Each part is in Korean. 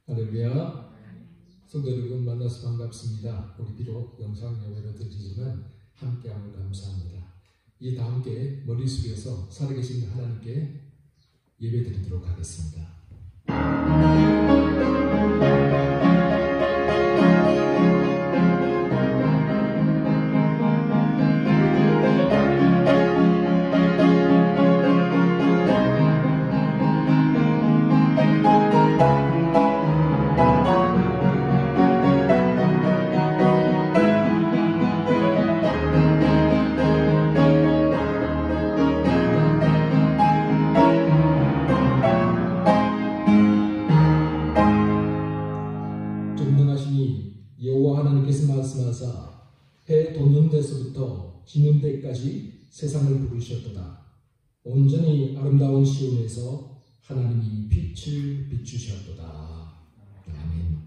할렐루야. 성도 여러분 만나서 반갑습니다. 우리 비록 영상 예배로 드리지만 함께함을 감사합니다. 이 다 함께 머리 숙여서 살아계신 하나님께 예배드리도록 하겠습니다. 해 돋는 데서부터 지는 데까지 세상을 부르셨도다. 온전히 아름다운 시온에서 하나님이 빛을 비추셨도다. 아멘.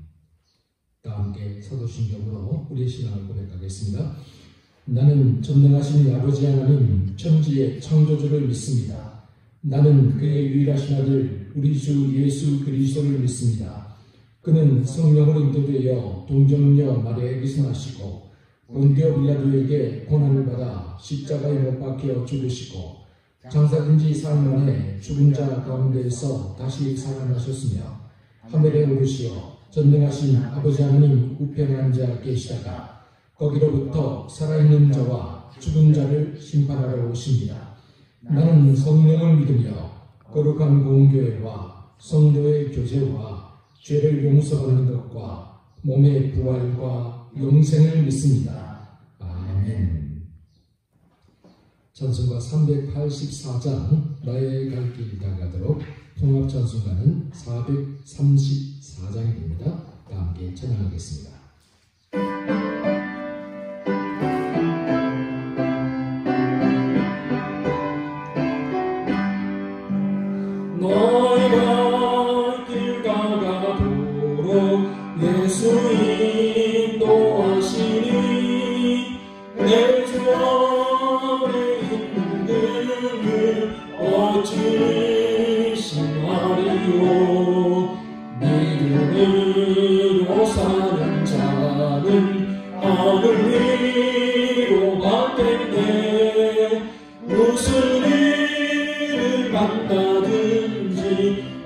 다 함께 사도신경으로 우리의 신앙을 고백하겠습니다. 나는 전능하신 아버지 하나님 천지의 창조주를 믿습니다. 나는 그의 유일하신 아들 우리 주 예수 그리스도를 믿습니다. 그는 성령으로 인도되어 동정녀 마리아에게서 나시고 본디오 빌라도에게 고난을 받아 십자가에 못 박혀 죽으시고 장사된 지 사흘 만에 죽은 자 가운데에서 다시 살아나셨으며 하늘에 오르시어 전능하신 아버지 하나님 우편에 앉아 계시다가 거기로부터 살아있는 자와 죽은 자를 심판하러 오십니다. 나는 성령을 믿으며 거룩한 공교회와 성도의 교제와 죄를 용서받는 것과 몸의 부활과 영생을 믿습니다. 아멘. 찬송가 384장 나의 갈 길 다가도록 통합 찬송가는 434장입니다. 다 함께 찬양하겠습니다. 너희가 길 다가도록 예수 인도하시니 내 주 안에 있는 등을 어찌 심하리요. 믿음으로 사는 자는 하늘 위로 받겠네. 무슨 일을 만나든지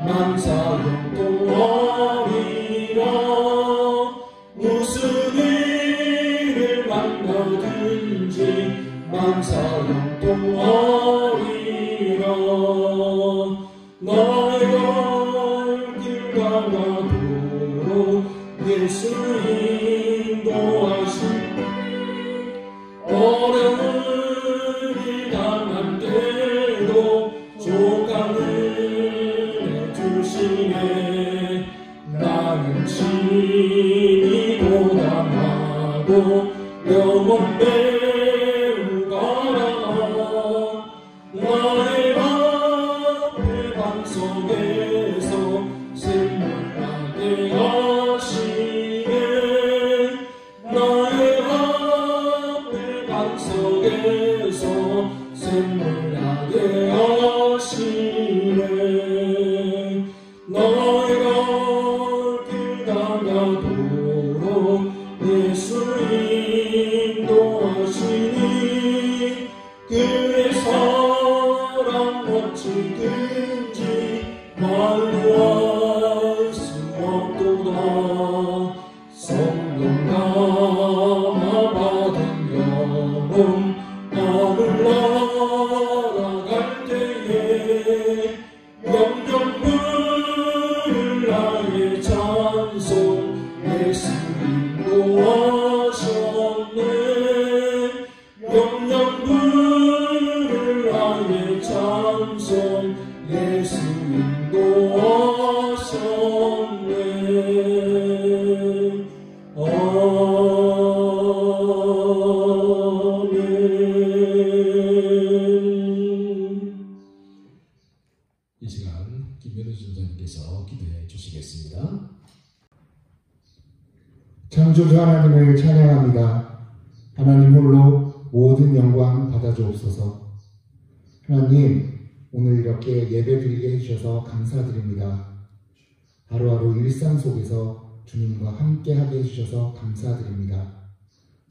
만사형통하리라. 무슨 일을 만나든지 만사형통하리라. 나의 갈 길 가도록 예수 인도하신 어려움이 당한 때도 족한 은혜 주시네. 나는 심히 고단하고 영혼 매우 가라. 나의 앞에 방석에서 샘물나게 하시네. 나의 앞에 방석에서 샘물나게 하시네. 나의 갈 길 다가도록 예수 인도하시니 그의 사랑 어찌든지 말로 할 수 없도다. 성령 감화 받은 영혼 하늘 날아갈 때에 영영 부를 나의 찬송 예수 인도하셨네. 영영 부를 나의 찬송 예수 인도하셨네. 아멘. 이 시간 김현우 전장님께서 기도해 주시겠습니다. 창조주 하나님을 찬양합니다. 하나님 홀로 모든 영광 받아주옵소서. 하나님, 오늘 이렇게 예배드리게 해주셔서 감사드립니다. 하루하루 일상 속에서 주님과 함께하게 해주셔서 감사드립니다.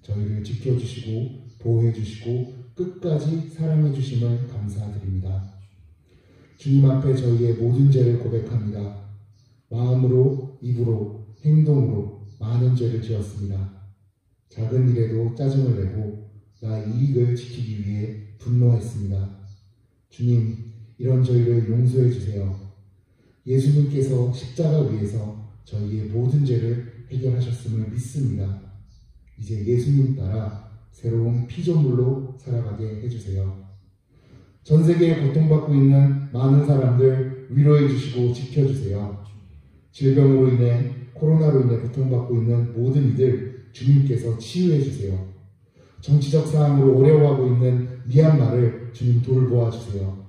저희를 지켜주시고 보호해주시고 끝까지 사랑해주심을 감사드립니다. 주님 앞에 저희의 모든 죄를 고백합니다. 마음으로, 입으로, 행동으로 많은 죄를 지었습니다. 작은 일에도 짜증을 내고 나의 이익을 지키기 위해 분노했습니다. 주님, 이런 저희를 용서해 주세요. 예수님께서 십자가 위에서 저희의 모든 죄를 해결하셨음을 믿습니다. 이제 예수님 따라 새로운 피조물로 살아가게 해주세요. 전 세계에 고통받고 있는 많은 사람들 위로해 주시고 지켜주세요. 질병으로 인해, 코로나로 인해 고통받고 있는 모든 이들 주님께서 치유해 주세요. 정치적 상황으로 어려워하고 있는 미얀마를 주님 돌보아 주세요.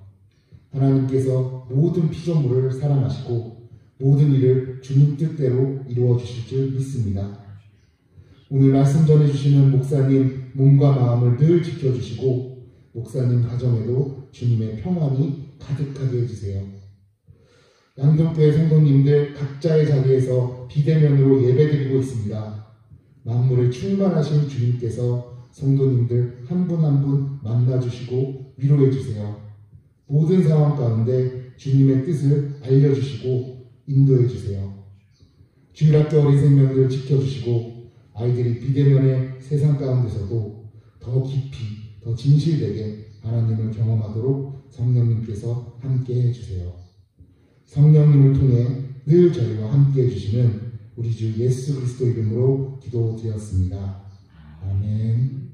하나님께서 모든 피조물을 사랑하시고 모든 일을 주님 뜻대로 이루어 주실 줄 믿습니다. 오늘 말씀 전해주시는 목사님 몸과 마음을 늘 지켜주시고 목사님 가정에도 주님의 평안이 가득하게 해주세요. 양동교회 성도님들 각자의 자리에서 비대면으로 예배드리고 있습니다. 만물을 충만하신 주님께서 성도님들 한 분 한 분 만나주시고 위로해주세요. 모든 상황 가운데 주님의 뜻을 알려주시고 인도해주세요. 주일학교 어린 생명들 지켜주시고 아이들이 비대면의 세상 가운데서도 더 깊이, 더 진실되게 하나님을 경험하도록 성령님께서 함께 해주세요. 성령님을 통해 늘 저희와 함께 해주시는 우리 주 예수 그리스도 이름으로 기도드렸습니다. 아멘.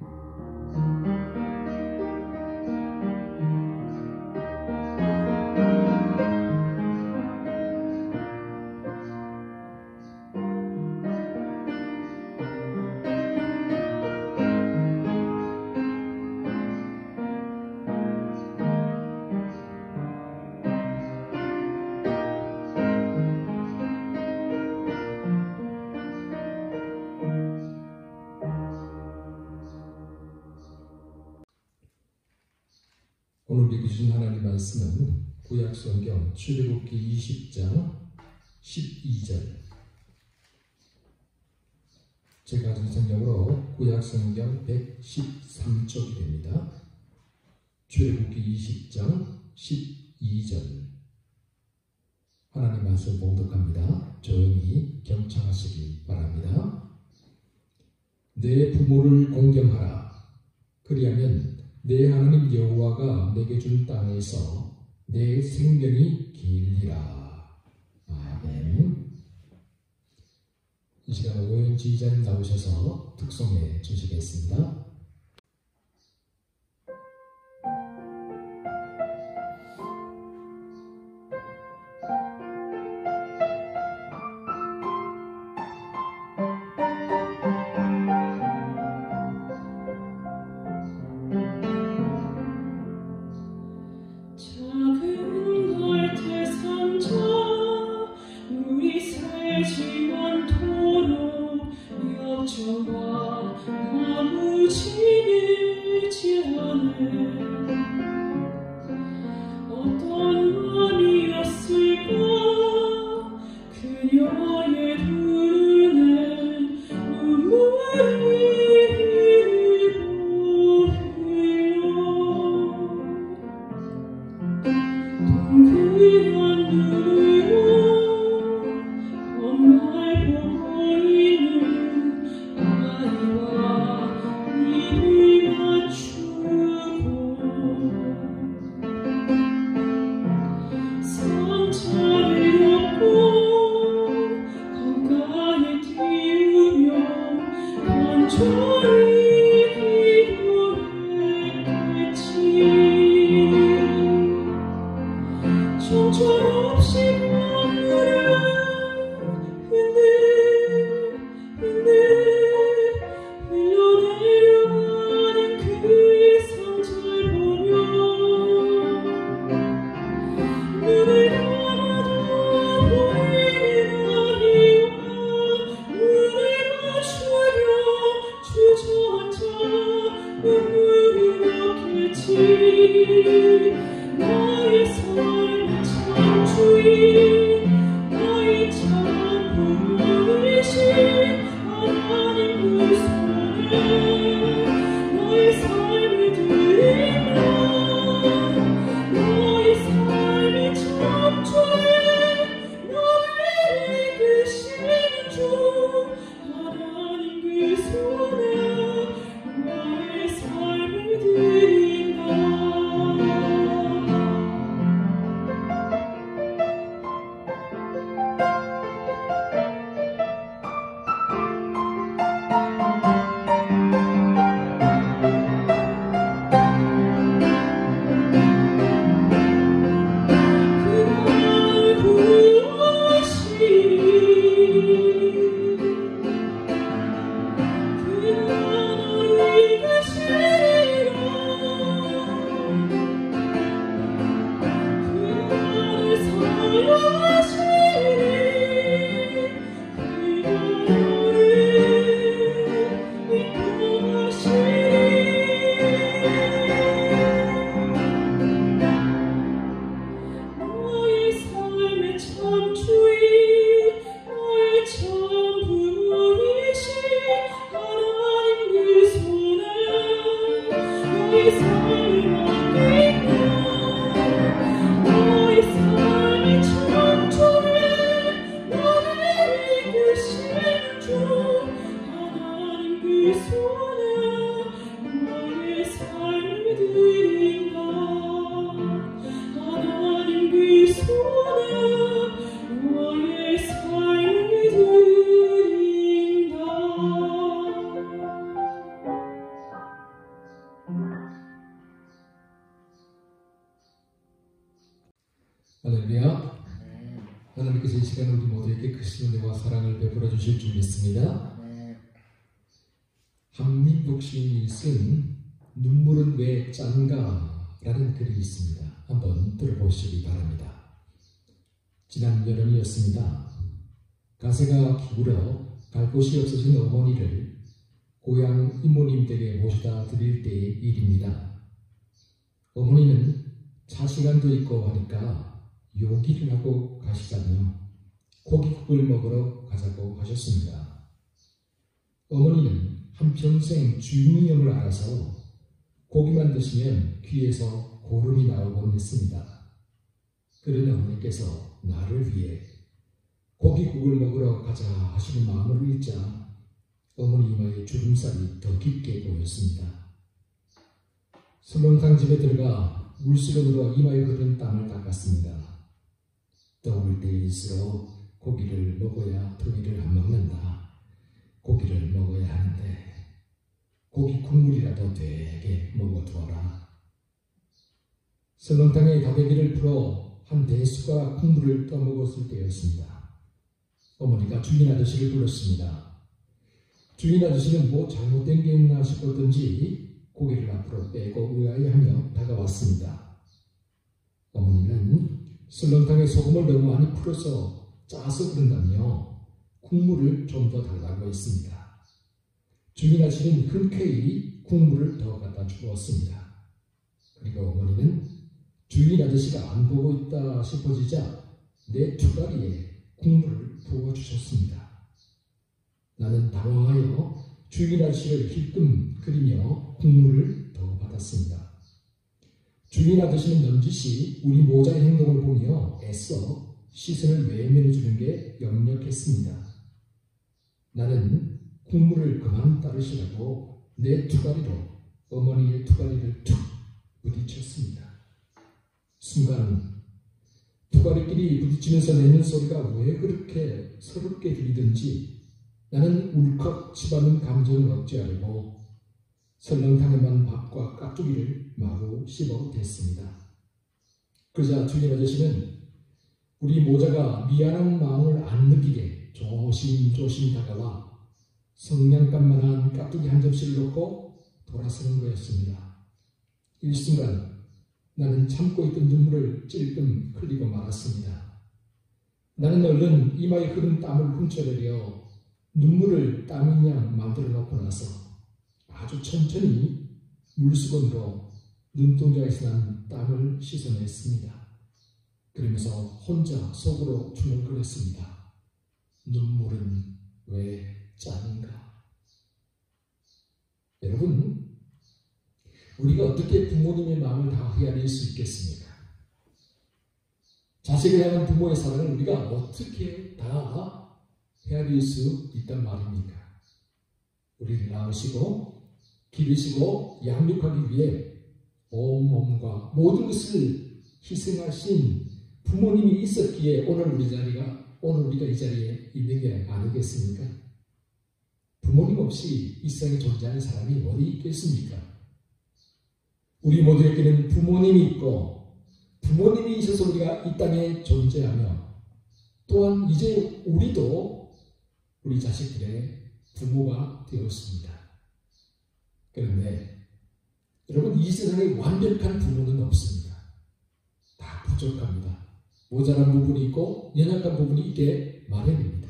오늘 읽으신 하나님 말씀은 구약성경 출애굽기 20장 12절, 제가 가진 성경으로 구약성경 113쪽이 됩니다. 출애굽기 20장 12절 하나님 말씀 봉독합니다. 조용히 경청하시기 바랍니다. 내 부모를 공경하라. 그리하면 내 하나님 여호와가 내게 준 땅에서 내 생명이 길리라. 아멘. 이 시간 오현 지휘자님 나오셔서 특송해 주시겠습니다. 너의 삶 참 주의 너의 참 할렐루야. 하나님께서 이 시간 우리 모두에게 크신 은혜와 사랑을 베풀어 주실 줄 믿습니다. 한민복 시인이 쓴 눈물은 왜 짠가? 라는 글이 있습니다. 한번 들어보시기 바랍니다. 지난 여름이었습니다. 가세가 기울어 갈 곳이 없어진 어머니를 고향 이모님 댁에 모셔다 드릴 때의 일입니다. 어머니는 차 시간도 있고 하니까 요기를 하고 가시자며 고깃국을 먹으러 가자고 하셨습니다. 어머니는 한평생 주님임을 알아서 고기만 드시면 귀에서 고름이 나오곤 했습니다. 그러나 어머니께서 나를 위해 고깃국을 먹으러 가자 하시는 마음을 읽자 어머니 이마에 주름살이 더 깊게 보였습니다. 설렁탕 집에 들어가 물수건으로 이마에 흐른 땀을 닦았습니다. 더울 때일수록 고기를 먹어야 더위를 안 먹는다. 고기를 먹어야 하는데 고기 국물이라도 되게 먹어두어라. 설렁탕에 다대기를 풀어 한 대숟가락 국물을 떠먹었을 때였습니다. 어머니가 주인 아저씨를 불렀습니다. 주인 아저씨는 뭐 잘못된 게 있나 싶었던지 고개를 앞으로 빼고 의아해하며 다가왔습니다. 어머니는 설렁탕에 소금을 너무 많이 풀어서 짜서 그런다며 국물을 좀 더 달라고 했습니다. 주인 아저씨는 흔쾌히 국물을 더 갖다 주었습니다. 그리고 어머니는 주인 아저씨가 안 보고 있다 싶어지자 내 투다리에 국물을 부어주셨습니다. 나는 당황하여 주인 아저씨를 힐끔 그리며 국물을 더 받았습니다. 주인 아저씨는 넌지시 우리 모자의 행동을 보며 애써 시선을 외면해주는 게 역력했습니다. 나는 국물을 그만 따르시라고 내 투다리로 어머니의 투다리를 툭 부딪혔습니다. 순간 투다리끼리 부딪히면서 내는 소리가 왜 그렇게 서럽게 들리든지 나는 울컥 치받는 감정을 억제하려고 설렁탕에만 밥과 깍두기를 마구 씹어댔습니다. 그러자 주인 아저씨는 우리 모자가 미안한 마음을 안 느끼게 조심조심 다가와 성냥감만한 깍두기 한 접시를 놓고 돌아서는 거였습니다. 일순간 나는 참고 있던 눈물을 찔끔 흘리고 말았습니다. 나는 얼른 이마에 흐른 땀을 훔쳐내려 눈물을 땀인 양 만들어 놓고 나서 아주 천천히 물수건으로 눈동자에서 난 땀을 씻어냈습니다. 그러면서 혼자 속으로 중얼거렸습니다. 눈물은 왜 짠가? 여러분, 우리가 어떻게 부모님의 마음을 다 헤아릴 수 있겠습니까? 자식을 향한 부모의 사랑을 우리가 어떻게 다 헤아릴 수 있단 말입니까? 우리를 낳으시고 기르시고 양육하기 위해 온몸과 모든 것을 희생하신 부모님이 있었기에 오늘 우리가 이 자리에 있는 게 아니겠습니까? 부모님 없이 이 세상에 존재하는 사람이 어디 있겠습니까? 우리 모두에게는 부모님이 있고 부모님이 있어서 우리가 이 땅에 존재하며 또한 이제 우리도 우리 자식들의 부모가 되었습니다. 그런데 여러분, 이 세상에 완벽한 부모는 없습니다. 다 부족합니다. 모자란 부분이 있고 연약한 부분이 있게 마련입니다.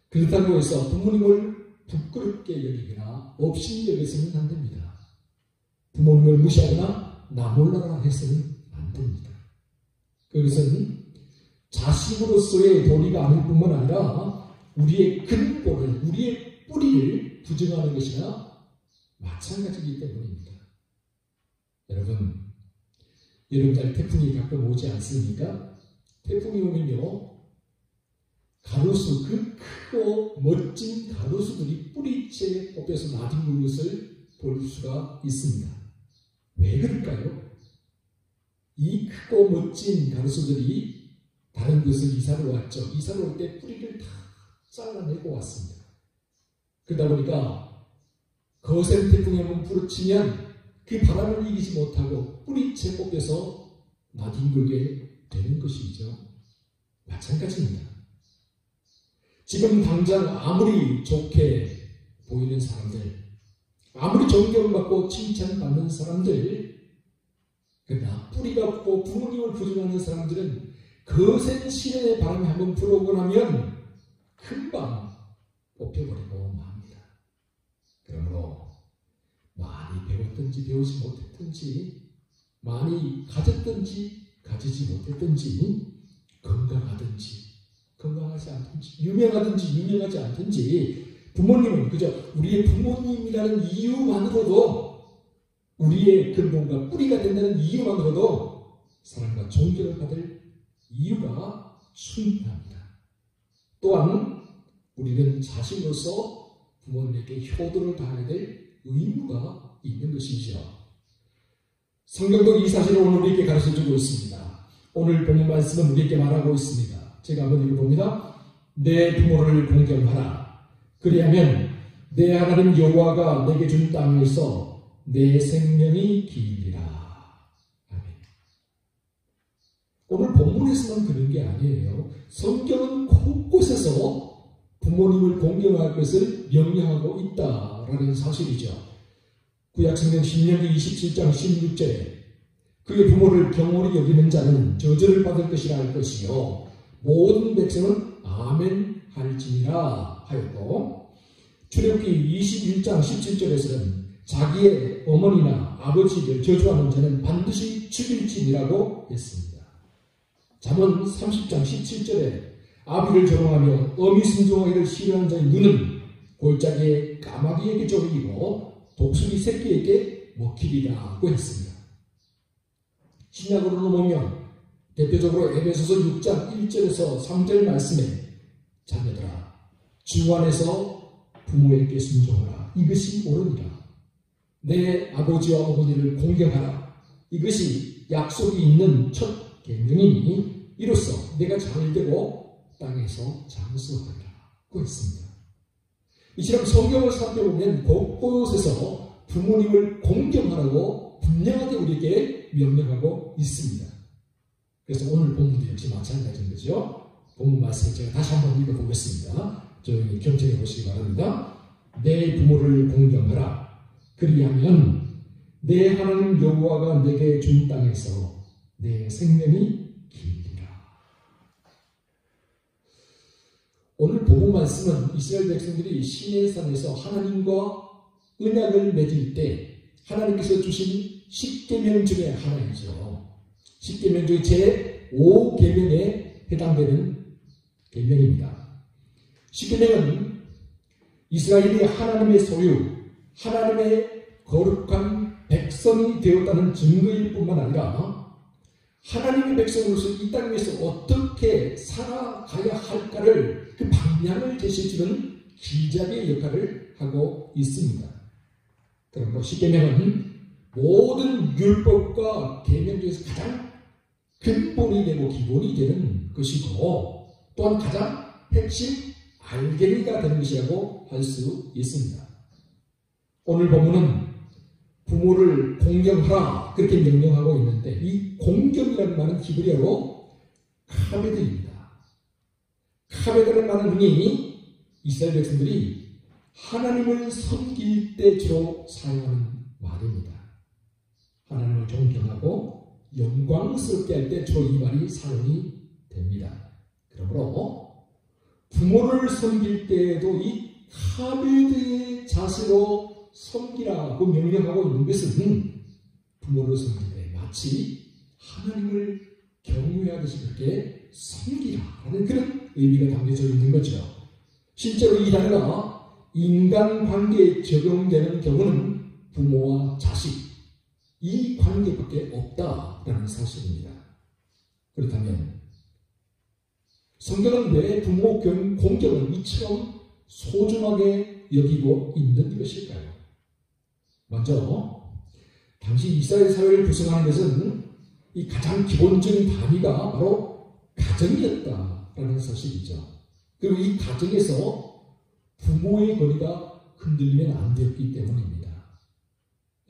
그렇다고 해서 부모님을 부끄럽게 여기거나 없이 여기서는 안 됩니다. 부모님을 무시하거나 나 몰라라 해서는 안 됩니다. 그것은 자식으로서의 도리가 아닐 뿐만 아니라 우리의 근본을, 우리의 뿌리를 부정하는 것이나 마찬가지이기 때문입니다. 여러분, 여름날 태풍이 가끔 오지 않습니까? 태풍이 오면요, 가로수, 그 크고 멋진 가로수들이 뿌리채 뽑혀서 나뒹구는 것을 볼 수가 있습니다. 왜 그럴까요? 이 크고 멋진 가로수들이 다른 곳을 이사를 왔죠. 이사를 올 때 뿌리를 다 잘라내고 왔습니다. 그러다 보니까 거센 태풍이 한번 부딪히면 그 바람을 이기지 못하고 뿌리채 뽑혀서 나뒹굴게 되는 것이죠. 마찬가지입니다. 지금 당장 아무리 좋게 보이는 사람들, 아무리 존경받고 칭찬받는 사람들, 그러나 뿌리가 없고 부모님을 부정하는 사람들은 거센 시련의 바람이 한번 불어오고 나면 금방 뽑혀버리고 맙니다. 그러므로 많이 배웠든지 배우지 못했든지, 많이 가졌든지 가지지 못했든지, 건강하든지 건강하지 않든지, 유명하든지 유명하지 않든지, 부모님은 그저 우리의 부모님이라는 이유만으로도, 우리의 근본과 뿌리가 된다는 이유만으로도 사랑과 존경을 받을 이유가 충분합니다. 또한 우리는 자신으로서 부모님에게 효도를 다해야 될 의무가 있는 것이죠. 성경도 이 사실을 오늘 우리에게 가르쳐주고 있습니다. 오늘 본문 말씀은 우리에게 말하고 있습니다. 제가 한번 읽어봅니다. 내 부모를 공경하라. 그리하면 내 하나님 여호와가 내게 준 땅에서 내 생명이 길리라. 아멘. 오늘 본문에서만 그런 게 아니에요. 성경은 곳곳에서 부모님을 공경할 것을 명령하고 있다라는 사실이죠. 구약성경 신명기 27장 16절에 그의 부모를 경홀히 여기는 자는 저주를 받을 것이라 할 것이요 모든 백성은 아멘 할지니라 하였고, 출애굽기 21장 17절에서는 자기의 어머니나 아버지를 저주하는 자는 반드시 죽일지니라고 했습니다. 잠언 30장 17절에 아비를 조롱하며 어미 순종하기를 싫어하는 자의 눈은 골짜기에 까마귀에게 쫓기고 독수리 새끼에게 먹히리라고 했습니다. 신약으로 넘어오면 대표적으로 에베소서 6장 1절에서 3절 말씀에 자녀들아 주 안에서 부모에게 순종하라. 이것이 옳으니라. 내 아버지와 어머니를 공경하라. 이것이 약속이 있는 첫 계명이니 이로써 내가 잘되고 땅에서 장수하리라고 했습니다. 이처럼 성경을 살펴보면 곳곳에서 부모님을 공경하라고 분명하게 우리에게 명령하고 있습니다. 그래서 오늘 본문도 역시 마찬가지인 거죠. 본문 말씀을 제가 다시 한번 읽어보겠습니다. 조용히 경청해 보시기 바랍니다. 내 부모를 공경하라. 그리하면 내 하나님 여호와가 내게 준 땅에서 내 생명이 길리라. 오늘 본문 말씀은 이스라엘 백성들이 시내산에서 하나님과 언약을 맺을 때 하나님께서 주신 10계명 중에 하나이죠. 10계명 중에 제5계명에 해당되는 계명입니다. 10계명은 이스라엘이 하나님의 소유, 하나님의 거룩한 백성이 되었다는 증거일 뿐만 아니라 하나님의 백성으로서 이 땅 위에서 어떻게 살아가야 할까를 그 방향을 제시해주는 길잡이의 역할을 하고 있습니다. 그러므로 10계명은 모든 율법과 계명 중에서 가장 근본이 되고 기본이 되는 것이고 또한 가장 핵심 알갱이가 되는 것이라고 할 수 있습니다. 오늘 본문은 부모를 공경하라 그렇게 명령하고 있는데 이 공경이라는 말은 히브리어로 카베드입니다. 카베드라는 말은 흔히 이스라엘 백성들이 하나님을 섬길 때 주로 사용하는 말입니다. 하나님을 존경하고 영광스럽게 할 때 주로 이 말이 사용이 됩니다. 그러므로 부모를 섬길 때에도 이 카베드의 자세로 섬기라고 명령하고 있는 것은 부모를 섬길 때 마치 하나님을 경외하듯이 그렇게 섬기라라는 그런 의미가 담겨져 있는 거죠. 실제로 이 단어가 인간관계에 적용되는 경우는 부모와 자식 이 관계밖에 없다라는 사실입니다. 그렇다면 성경은 왜 부모 공경을 이처럼 소중하게 여기고 있는 것일까요? 먼저 당시 이스라엘 사회를 구성하는 것은 이 가장 기본적인 단위가 바로 가정이었다라는 사실이죠. 그리고 이 가정에서 부모의 권위가 흔들리면 안 되었기 때문입니다.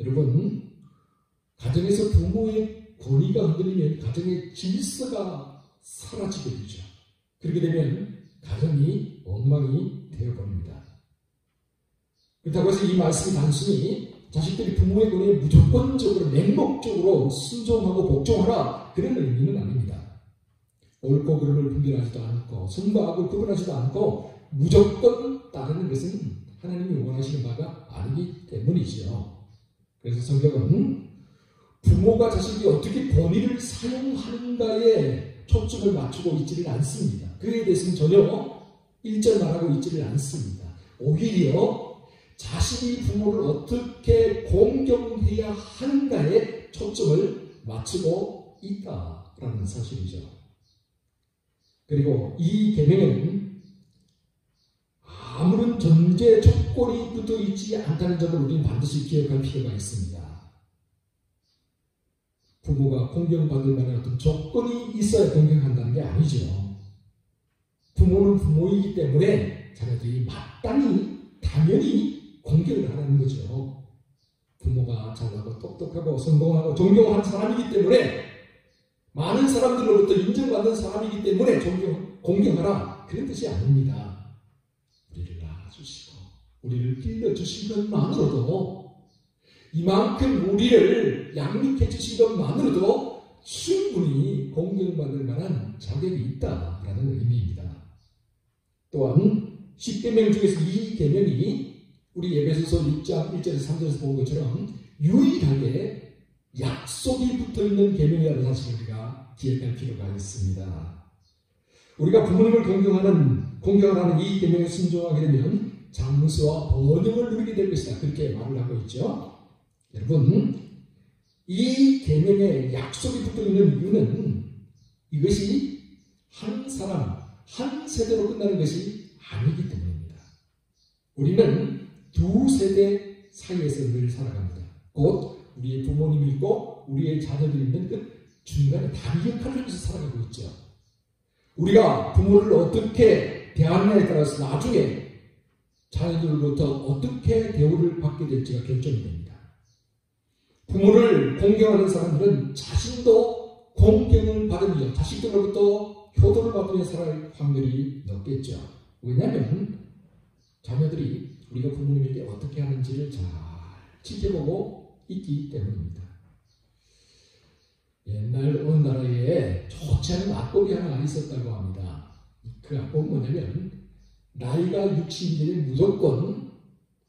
여러분, 가정에서 부모의 권위가 흔들리면 가정의 질서가 사라지게 되죠. 그렇게 되면 가정이 엉망이 되어버립니다. 그렇다고 해서 이 말씀이 단순히 자식들이 부모의 권위에 무조건적으로 맹목적으로 순종하고 복종하라 그런 의미는 아닙니다. 옳고 그름을 분별하지도 않고 선과 악을 구분하지도 않고 무조건 따르는 것은 하나님이 원하시는 바가 아니기 때문이지요. 그래서 성경은 부모가 자식이 어떻게 권위를 사용하는가에 초점을 맞추고 있지를 않습니다. 그에 대해서는 전혀 일절 말하고 있지를 않습니다. 오히려 자식이 부모를 어떻게 공경해야 하는가에 초점을 맞추고 있다라는 사실이죠. 그리고 이 계명에는 아무런 전제 조건이 붙어 있지 않다는 점을 우리는 반드시 기억할 필요가 있습니다. 부모가 공경받을 만한 어떤 조건이 있어야 공경한다는 게 아니죠. 부모는 부모이기 때문에 자녀들이 마땅히 당연히 공경을 하라는 거죠. 부모가 잘나고 똑똑하고 성공하고 존경하는 사람이기 때문에 많은 사람들로부터 인정받는 사람이기 때문에 공경하라 그런 뜻이 아닙니다. 우리를 낳아주시고 우리를 길러주신 것만으로도 이만큼 우리를 양육해 주신 것만으로도 충분히 공경받을 만한 자격이 있다라는 의미입니다. 또한 10계명 중에서 이 계명이 우리 에베소서 6장 1절에서 3절에서 본 것처럼 유일하게 약속이 붙어있는 계명이라는 사실을 우리가 기억할 필요가 있습니다. 우리가 부모님을 공경하는 이 계명에 순종하게 되면 장수와 번영을 누리게 될 것이다. 그렇게 말을 하고 있죠. 여러분, 이 계명에 약속이 붙어있는 이유는 이것이 한 사람, 한 세대로 끝나는 것이 아니기 때문입니다. 우리는 두 세대 사이에서 늘 살아갑니다. 곧 우리의 부모님이 있고 우리의 자녀들이 있는 그 중간에 다리 역할을 하면서 살아가고 있죠. 우리가 부모를 어떻게 대하느냐에 따라서 나중에 자녀들로부터 어떻게 대우를 받게 될지가 결정이 됩니다. 부모를 공경하는 사람들은 자신도 공경을 받으며 자식들로부터 효도를 받으며 살아갈 확률이 높겠죠. 왜냐하면 자녀들이 우리가 부모님에게 어떻게 하는지를 잘 지켜보고 있기 때문입니다. 옛날 어느 나라에 좋지 않은 악법이 하나 있었다고 합니다. 그 악법은 뭐냐면 나이가 60이 되면 무조건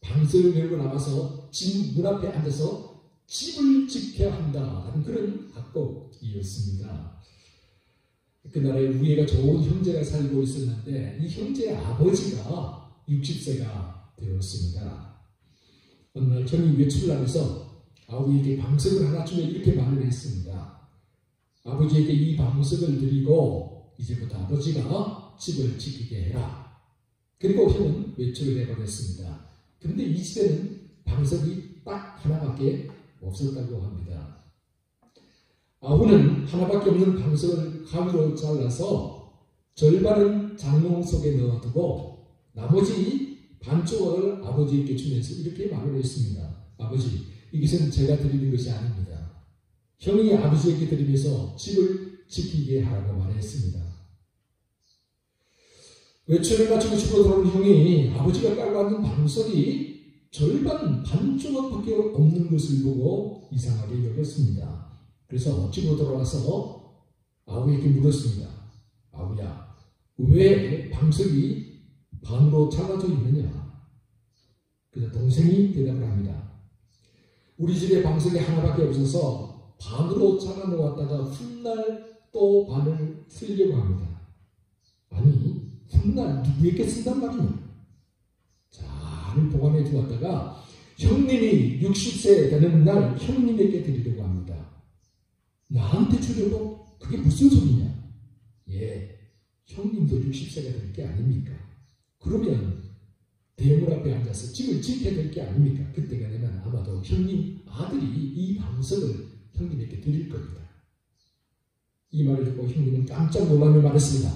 방석을 메고 나와서 집 문 앞에 앉아서 집을 지켜야 한다는 그런 악법이었습니다. 그 나라에 우애가 좋은 형제가 살고 있었는데 이 형제의 아버지가 60세가 되었습니다. 어느 날 형이 외출을 하면서 아버지에게 방석을 하나 주며 이렇게 말을 했습니다. 아버지에게 이 방석을 드리고 이제부터 아버지가 집을 지키게 해라. 그리고 형은 외출을 해버렸습니다. 그런데 이 집에는 방석이 딱 하나밖에 없었다고 합니다. 아우는 하나밖에 없는 방석을 가위로 잘라서 절반은 장롱 속에 넣어두고 나머지 반쪽을 아버지에게 주면서 이렇게 말을 했습니다. 아버지, 이것은 제가 드리는 것이 아닙니다. 형이 아버지에게 드리면서 집을 지키게 하라고 말했습니다. 외출을 마치고 집으로 돌아온 형이 아버지가 깔고 앉은 방석이 절반 반쪽밖에 없는 것을 보고 이상하게 여겼습니다. 그래서 집으로 돌아와서 아우에게 물었습니다. 아우야, 왜 방석이 반으로 잘라져 있느냐? 그래서 동생이 대답을 합니다. 우리 집에 방석이 하나밖에 없어서 반으로 잘라 놓았다가 훗날 또 반을 쓰려고 합니다. 아니, 훗날 누구에게 쓴단 말이냐? 잘 보관해 두었다가 형님이 60세 되는 날 형님에게 드리려고 합니다. 나한테 주려고? 그게 무슨 소리냐? 예, 형님도 60세가 될 게 아닙니까? 그러면 대문 앞에 앉아서 집을 지켜야 될 게 아닙니까? 그때가 되면 아마도 형님 아들이 이 방석을 형님에게 드릴 겁니다. 이 말을 듣고 형님은 깜짝 놀라며 말했습니다.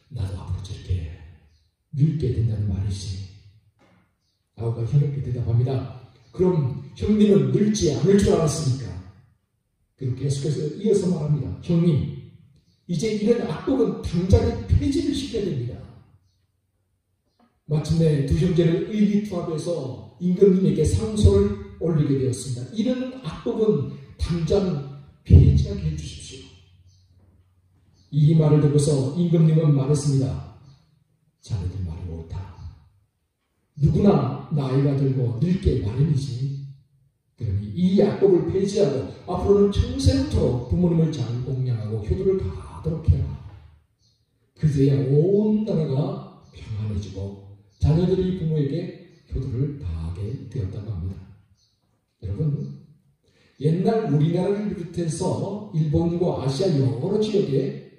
나도 앞으로 저렇게 늙게 된다는 말이지. 아우가 형님께 대답합니다. 그럼 형님은 늙지 않을 줄 알았습니까? 그리고 계속해서 이어서 말합니다. 형님, 이제 이런 악법은 당장에 폐지를 시켜야 됩니다. 마침내 두 형제를 의기투합해서 임금님에게 상소를 올리게 되었습니다. 이런 악법은 당장 폐지하게 해주십시오. 이 말을 듣고서 임금님은 말했습니다. 자네들 말이 옳다. 누구나 나이가 들고 늙게 마련이지. 그러니 이 악법을 폐지하고 앞으로는 평생토록 부모님을 잘 공양하고 효도를 다하도록 해라. 그제야 온 나라가 평안해지고 자녀들이 부모에게 효도를 다하게 되었다고 합니다. 여러분, 옛날 우리나라를 비롯해서 일본과 아시아 여러 지역에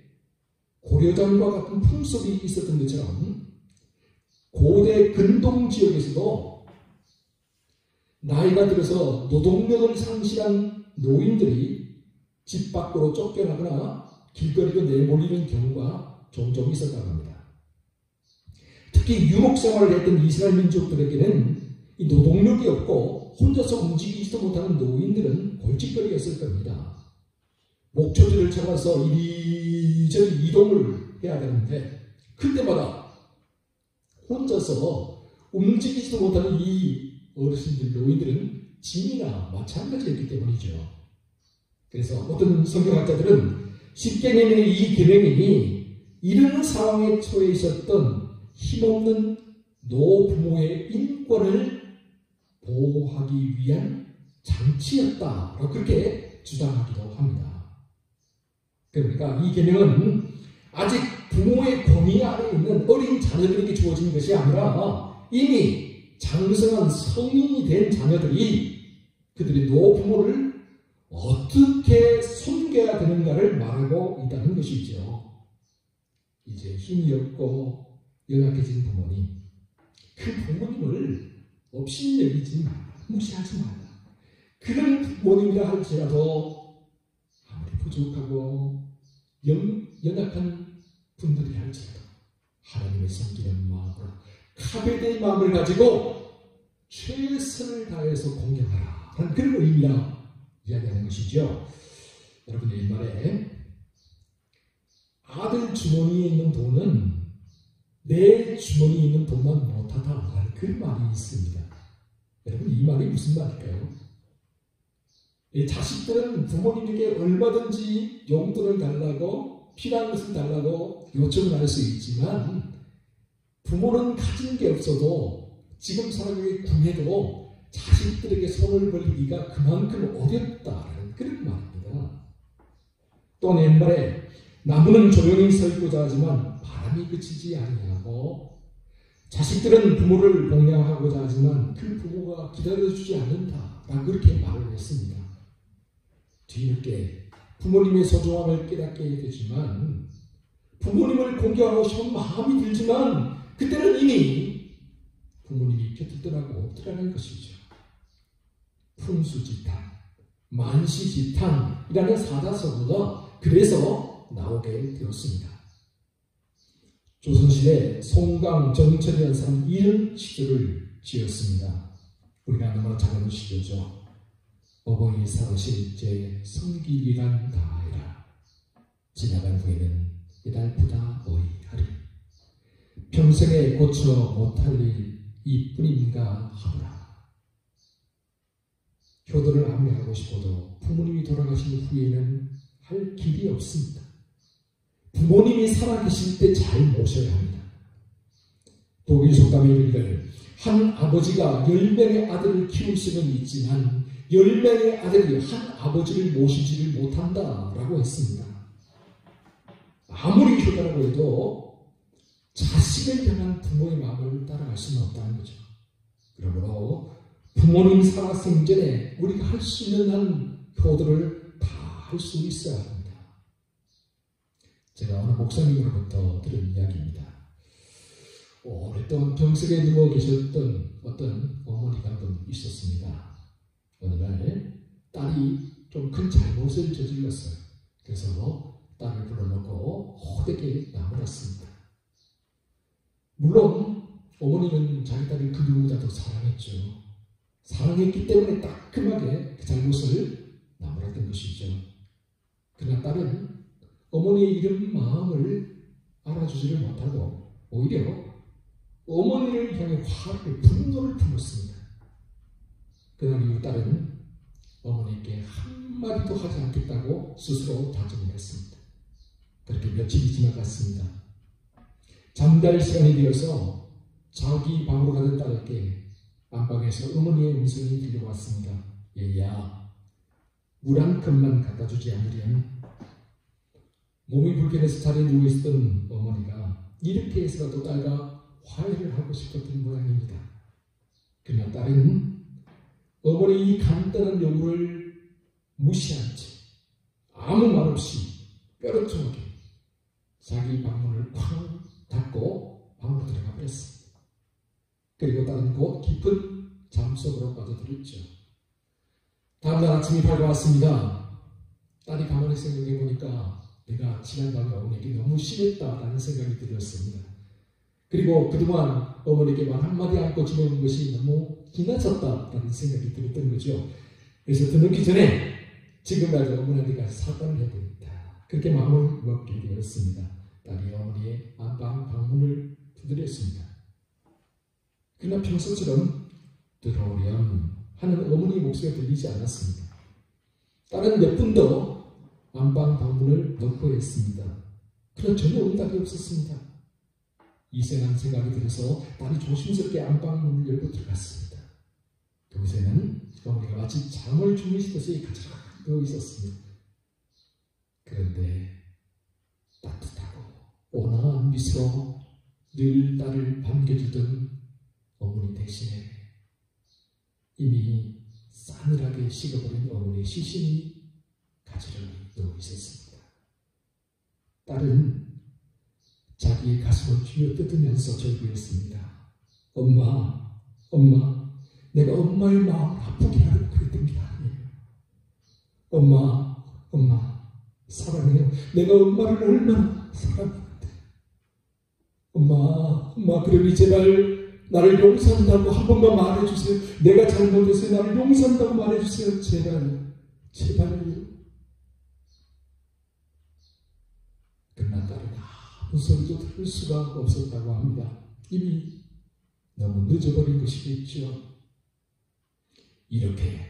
고려장과 같은 풍습이 있었던 것처럼 고대 근동 지역에서도 나이가 들어서 노동력을 상실한 노인들이 집 밖으로 쫓겨나거나 길거리로 내몰리는 경우가 종종 있었다고 합니다. 특히 유목 생활을 했던 이스라엘 민족들에게는 이 노동력이 없고 혼자서 움직이지도 못하는 노인들은 골칫거리였을 겁니다. 목초지를 찾아서 이리저리 이동을 해야 되는데 그때마다 혼자서 움직이지도 못하는 이 어르신들, 노인들은 짐이나 마찬가지였기 때문이죠. 그래서 어떤 성경학자들은 십계명의 이 계명이 이런 상황에 처해 있었던 힘없는 노부모의 인권을 보호하기 위한 장치였다라고 그렇게 주장하기도 합니다. 그러니까 이 계명은 아직 부모의 권위 아래 있는 어린 자녀들에게 주어진 것이 아니라 이미 장성한 성인이 된 자녀들이 그들의 노부모를 어떻게 섬겨야 되는가를 말하고 있다는 것이죠. 이제 힘이 없고 연약해진 부모님, 그 부모님을 없이 여기지 말라, 무시하지 말라. 그런 부모님이라 할지라도 아무리 부족하고 연약한 분들이 할지라도 하나님을 섬기는 마음으로 카베의 마음을 가지고 최선을 다해서 공경하라 하는 그런 의미라 이야기하는 것이죠. 여러분, 옛말에 아들 주머니에 있는 돈은 내 주머니에 있는 돈만 못하다라는 그런 말이 있습니다. 여러분, 이 말이 무슨 말일까요? 자식들은 부모님에게 얼마든지 용돈을 달라고 필요한 것을 달라고 요청을 할 수 있지만 부모는 가진 게 없어도 지금 사람에게 구해도 자식들에게 손을 벌리기가 그만큼 어렵다라는 그런 말입니다. 또 옛말에 나무는 조용히 서 있고자 하지만 바람이 그치지 아니하고 자식들은 부모를 공양하고자 하지만 그 부모가 기다려주지 않는다라고 그렇게 말을 했습니다. 뒤늦게 부모님의 소중함을 깨닫게 되지만 부모님을 공경하고 싶은 마음이 들지만 그때는 이미 부모님이 곁을 떠나고 없더라는 것이죠. 풍수지탄, 만시지탄이라는 사자성어가 그래서 나오게 되었습니다. 조선시대 송강 정철이라는 사람 이런 시조를 지었습니다. 우리가 너무나 잘 아는 시조죠. 어머니 살아실 때 성길이란 다해라. 지나간 후에는 이달보다 어이하리. 평생에 고쳐 못할 일 이뿐인가 하더라. 효도를 암매하고 싶어도 부모님이 돌아가신 후에는 할 길이 없습니다. 부모님이 살아계실 때 잘 모셔야 합니다. 독일 속담에 이르기를 한 아버지가 10명의 아들을 키울 수는 있지만 10명의 아들이 한 아버지를 모시지를 못한다라고 했습니다. 아무리 효도라고 해도 자식을 향한 부모의 마음을 따라갈 수는 없다는 거죠. 그러므로 부모님 살아생전에 우리가 할 수 있는 한 효도를 다 할 수 있어야 합니다. 제가 어느 목사님으로부터 들은 이야기입니다. 오랫동안 병석에 누워 계셨던 어떤 어머니가 한 분 있었습니다. 어느 날 딸이 좀 큰 잘못을 저질렀어요. 그래서 딸을 불러놓고 호되게 나무랐습니다. 물론 어머니는 자기 딸을 그 누구보다도 사랑했죠. 사랑했기 때문에 따끔하게 그 잘못을 나무랐던 것이죠. 그러나 딸은 어머니의 이런 마음을 알아주지를 못하고 오히려 어머니를 향해 화를, 분노를 품었습니다. 그날 이후 딸은 어머니께 한마디도 하지 않겠다고 스스로 다짐을 했습니다. 그렇게 며칠이 지나갔습니다. 잠잘 시간이 되어서 자기 방으로 가던 딸에게 안방에서 어머니의 음성이 들려왔습니다. 얘야, 물 한 컵만 갖다 주지 않으련? 몸이 불편해서 자리에 누워있었던 어머니가 이렇게 해서라도 딸과 화해를 하고 싶었던 모양입니다. 그러나 딸은 어머니의 이 간단한 요구를 무시한 채 아무 말 없이 뾰루퉁하게 자기 방문을 쾅 닫고 방으로 들어가 버렸습니다. 그리고 딸은 곧 깊은 잠속으로 빠져들었죠. 다음날 아침이 밝아왔습니다. 딸이 가만히 생각해보니까 내가 지난밤에 어머니에게 너무 심했다라는 생각이 들었습니다. 그리고 그동안 어머니에게 말 한마디 안고 지내온 것이 너무 지나쳤다라는 생각이 들었던 거죠. 그래서 드늦기 전에 지금까지 어머니한테 가서 사과를 해야 됩니다. 그렇게 마음을 먹게 되었습니다. 딸이 어머니의 안방 방문을 두드렸습니다. 그러나 평소처럼 들어오렴 하는 어머니의 목소리가 들리지 않았습니다. 딸은 몇 분 더 안방 방문을 넣고 했습니다. 그러나 전혀 응답이 없었습니다. 이상한 생각이 들어서 딸이 조심스럽게 안방 문을 열고 들어갔습니다. 그곳에는 어머니가 마치 잠을 주무시듯이 가지런히 누워 있었습니다. 그런데 따뜻하고 온화한 미소로 늘 딸을 반겨주던 어머니 대신에 이미 싸늘하게 식어버린 어머니의 시신이 가지런히 누워 있었습니다. 딸은 자기의 가슴을 쥐어뜯으면서 절규했습니다. 엄마, 엄마, 내가 엄마의 마음을 아프게 하려고 그랬던 게 아니에요. 엄마, 엄마, 사랑해요. 내가 엄마를 얼마나 사랑하는데. 엄마, 그러니 제발 나를 용서한다고 한 번만 말해주세요. 내가 잘못해서 나를 용서한다고 말해주세요. 제발요. 그러나 딸은 아무 소리도 들을 수가 없었다고 합니다. 이미 너무 늦어버린 것이겠죠. 이렇게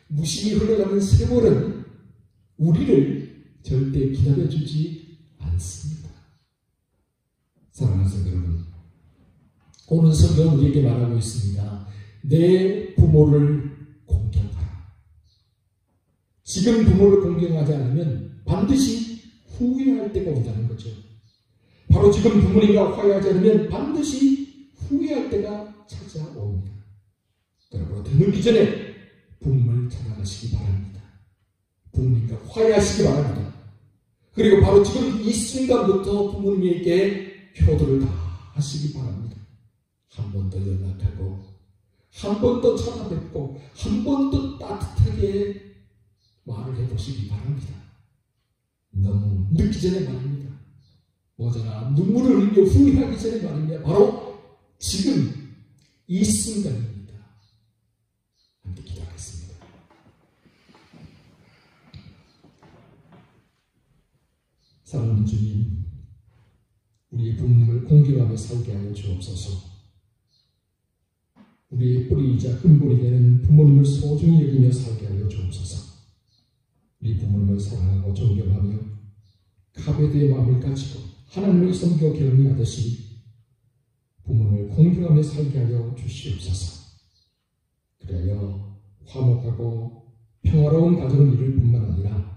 무심히 흘러가는 세월은 우리를 절대 기다려주지 않습니다. 사랑하는 성도 여러분, 오늘 성경은 우리에게 말하고 있습니다. 내 부모를 공경하라. 지금 부모를 공경하지 않으면 반드시 후회할 때가 온다는 거죠. 바로 지금 부모님과 화해하지 않으면 반드시 후회할 때가 찾아옵니다. 그러므로 되늘기 전에 부모를 찾아가시기 바랍니다. 부모님과 화해하시기 바랍니다. 그리고 바로 지금 이 순간부터 부모님에게 효도를 다 하시기 바랍니다. 한 번 더 연락하고, 한 번 더 찾아뵙고, 한 번 더 따뜻하게 말을 해보시기 바랍니다. 너무 늦기 전에 말입니다. 모자라 눈물을 흘려 후회하기 전에 말입니다. 바로 지금 이 순간입니다. 함께 기도하겠습니다. 사랑하는 주님, 우리의 부모님을 공경하며 살게 하여 주옵소서. 우리의 뿌리이자 근본이 되는 부모님을 소중히 여기며 살게 하여 주옵소서. 우리 부모님을 사랑하고 존경하며 가베드의 마음을 가지고 하나님을 섬겨 경외하듯이 부모님을 공경하며 살게 하여 주시옵소서. 그래야 화목하고 평화로운 가정을 이룰 뿐만 아니라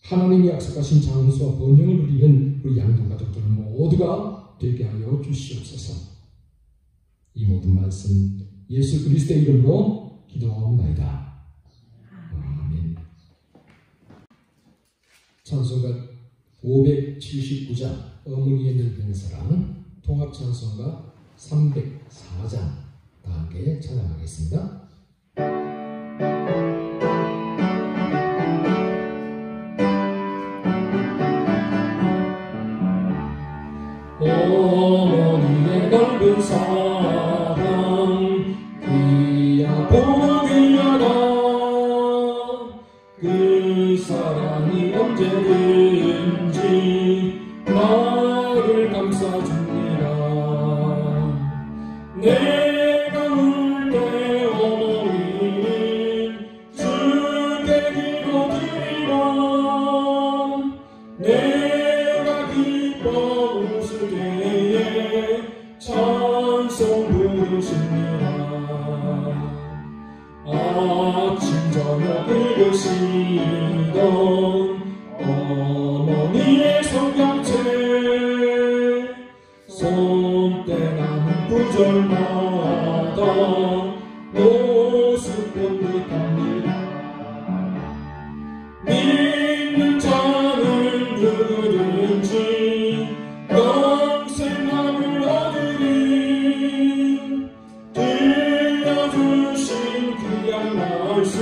하나님이 약속하신 장수와 번영을 누리는 우리 양동가족들 모두가 되게 하여 주시옵소서. 이 모든 말씀 예수 그리스도의 이름으로 기도하옵나이다. 아멘. 찬송가 579장 어머니의 늙은 사랑, 통합찬송가 304장 다 함께 찬양하겠습니다. 어머니의 늙은 사랑 귀하고 귀하다. 어머니의 성경책 손때 나는 구절마다 모습 본 듯합니다. 믿는 자는 누구든지 영생함을 얻으리. 들려주신 귀한 말씀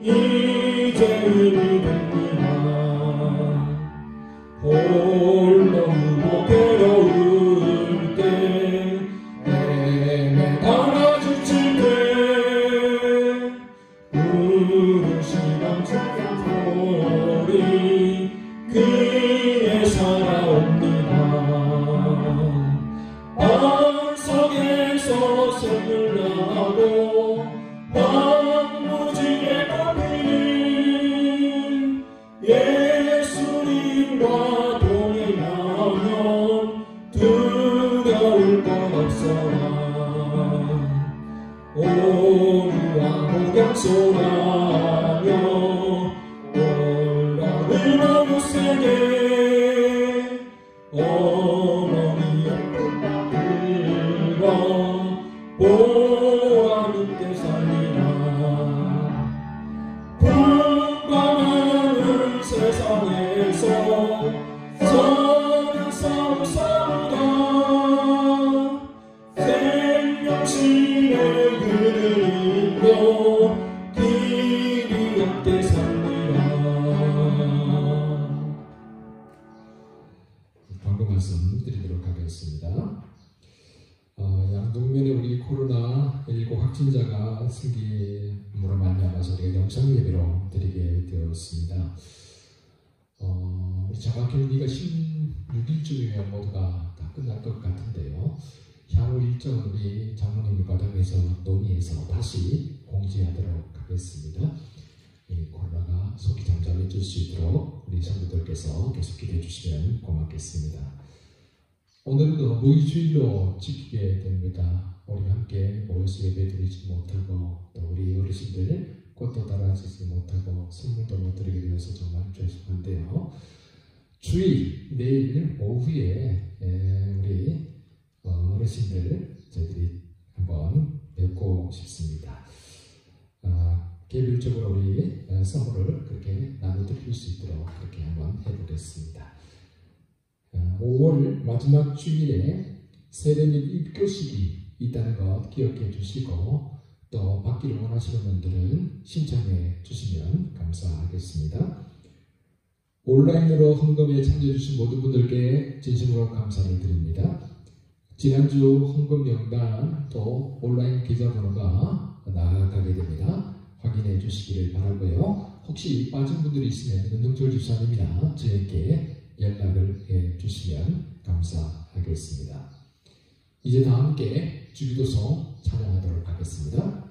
이제 의미 됩니다. 홀로 누워 괴로울 때 헤매다가 지칠 때 부르시던 축복소리 귀에 살아옵니다. 반석에서 색을 나고 황무지에 꼽힌 예수님과 동행하면 두려울 것 없어라. 오류와 목약소라며 올라를 너무 세게 어머니의 품만 들어 보아 믿게 살리라. 풍부한 세상에서 서는 싸우다 생명신의 그들로 길이 없게 살리라. 광고 말씀 드리도록 하겠습니다. 양동면에 우리 코로나19 확진자가 생김으로 말미암아서 우리가 영상 예배로 드리게 되었습니다. 우리 자가격리가 16일쯤이면 모두가 다 끝날 것 같은데요. 향후 일정은 우리 장로님 과당에서 논의해서 다시 공지하도록 하겠습니다. 코로나가 속히 잠잠해질 수 있도록 우리 성도들께서 계속 기도해 주시면 고맙겠습니다. 오늘은 무의주일로 지키게 됩니다. 우리 함께 모여서 예배 드리지 못하고 또 우리 어르신들 꽃도 달아주지 못하고 선물도 못 드리게 되어서 정말 죄송한데요. 주일 내일 오후에 우리 어르신들 저희들이 한번 뵙고 싶습니다. 개별적으로 우리 선물을 그렇게 나눠드릴 수 있도록 그렇게 한번 해보겠습니다. 5월 마지막 주일에 세례및 입교식이 있다는 것 기억해 주시고 또 받기를 원하시는 분들은 신청해 주시면 감사하겠습니다. 온라인으로 헌금에 참여해 주신 모든 분들께 진심으로 감사를 드립니다. 지난주 헌금 명단 또 온라인 계좌번호가 나가게 됩니다. 확인해 주시기를 바라고요. 혹시 빠진 분들이 있으면 은동철 집사님이나 저에게 연락을 해 주시면 감사하겠습니다. 이제 다 함께 주기도서 찬양하도록 하겠습니다.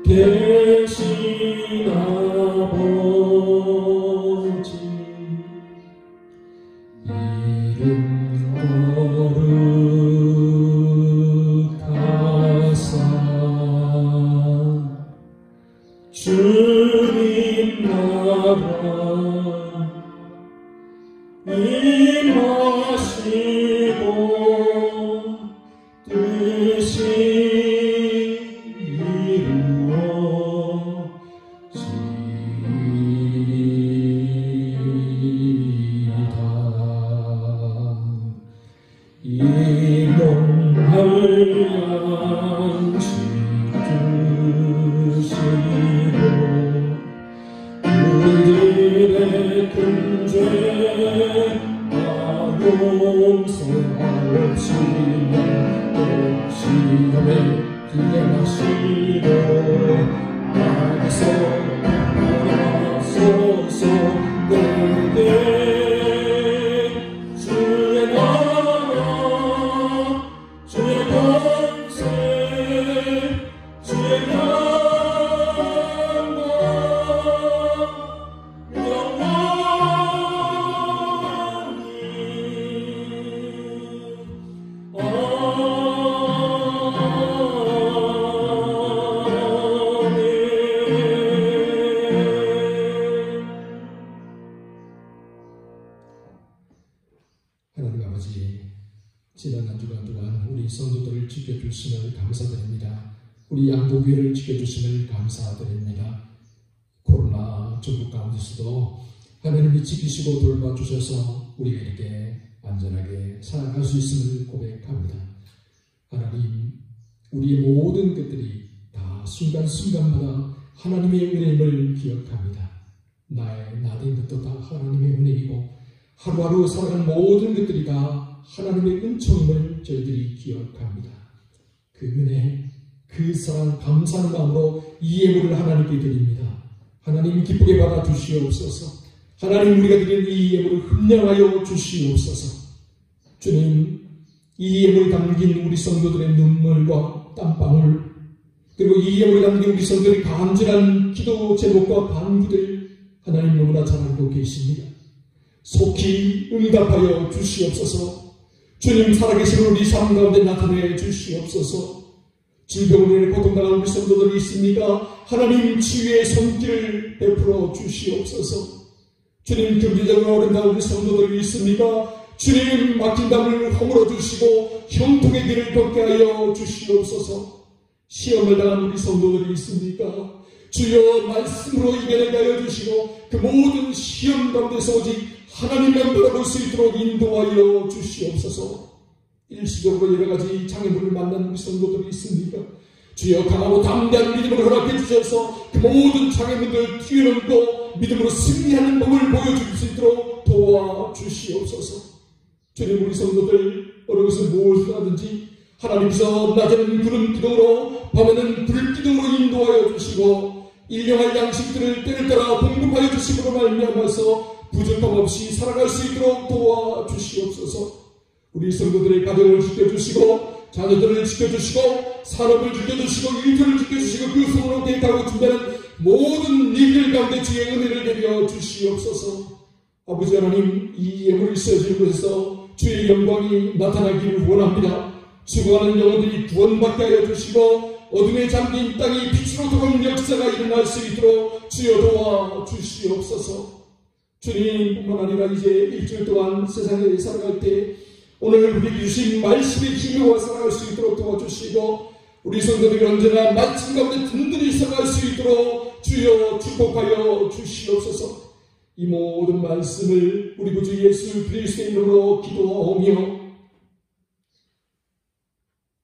계신 아버지 이름 거룩하사 주님 나라 임하시고 뜻이 주의 나라 주의 권세 우리 양도교회를 지켜주심을 감사드립니다. 코로나 전국 가운데서도 하나님이 지키시고 돌봐주셔서 우리가 이렇게 안전하게 살아갈 수 있음을 고백합니다. 하나님, 우리의 모든 것들이 다 순간순간마다 하나님의 은혜임을 기억합니다. 나된 것도 다 하나님의 은혜이고 하루하루 살아가는 모든 것들이 다 하나님의 은총임을 저희들이 기억합니다. 그 은혜, 그 사랑, 감사하는 마음으로 이 예물을 하나님께 드립니다. 하나님 기쁘게 받아 주시옵소서. 하나님, 우리가 드린 이 예물을 흠량하여 주시옵소서. 주님, 이 예물에 담긴 우리 성도들의 눈물과 땀방울, 그리고 이 예물에 담긴 우리 성도들의 간절한 기도 제목과 간구들 하나님 너무나 잘 알고 계십니다. 속히 응답하여 주시옵소서. 주님, 살아계신 우리 삶 가운데 나타내 주시옵소서. 질병으로 인해 고통당하는 우리 성도들이 있습니까? 하나님, 치유의 손길을 베풀어 주시옵소서. 주님, 경제적으로 어려운 우리 성도들이 있습니까? 주님, 막힌 담을 허물어 주시고 형통의 길을 걷게 하여 주시옵소서. 시험을 당한 우리 성도들이 있습니까? 주여, 말씀으로 이겨내게 하여 주시고 그 모든 시험 가운데서 오직 하나님만 바라볼 수 있도록 인도하여 주시옵소서. 일시적으로 여러가지 장애물을 만난 우리 성도들이 있습니까? 주여, 강하고 담대한 믿음을 허락해 주셔서 그 모든 장애물들을 뛰어넘고 믿음으로 승리하는 법을 보여줄 수 있도록 도와주시옵소서. 주님, 우리 성도들 어느 것을 무엇을 하든지 하나님께서 낮에는 구름 기둥으로 밤에는 불 기둥으로 인도하여 주시고 일용할 양식들을 때를 따라 공급하여 주심으로 말미암아서 부족함 없이 살아갈 수 있도록 도와주시옵소서. 우리 성도들의 가정을 지켜주시고 자녀들을 지켜주시고 산업을 지켜주시고 일터를 지켜주시고 그 속으로 대입하고 준비하는 모든 일들 가운데 주의 은혜를 내려 주시옵소서. 아버지 하나님, 이 예물을 쓰여진 곳에서 주의 영광이 나타나기를 원합니다. 죽어가는 영혼들이 구원받게 하여 주시고 어둠에 잠긴 땅이 빛으로 돌아오는 역사가 일어날 수 있도록 주여 도와주시옵소서. 주님, 뿐만 아니라 이제 일주일 동안 세상에 살아갈 때 오늘 우리 주신 말씀의 힘으로 살아갈 수 있도록 도와주시고 우리 성도들이 언제나 말씀 가운데 든든히 살아갈 수 있도록 주여 축복하여 주시옵소서. 이 모든 말씀을 우리 구주 예수 그리스도의 이름으로 기도하오며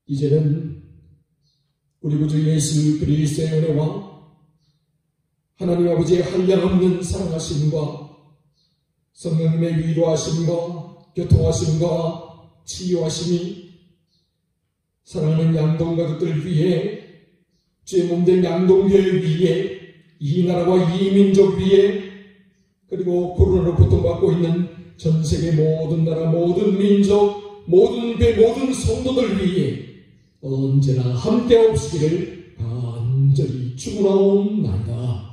이제는 우리 구주 예수 그리스도의 은혜와 하나님 아버지의 한량없는 사랑하심과 성령님의 위로하심과 교통하심과 치유하심이 사랑하는 양동 가족들 위해 주의 몸된 양동교회 위에 이 나라와 이 민족 위에 그리고 코로나로 고통받고 있는 전 세계 모든 나라 모든 민족 모든 교회 모든 성도들 위해 언제나 함께 없으기를 간절히 축원하옵나이다.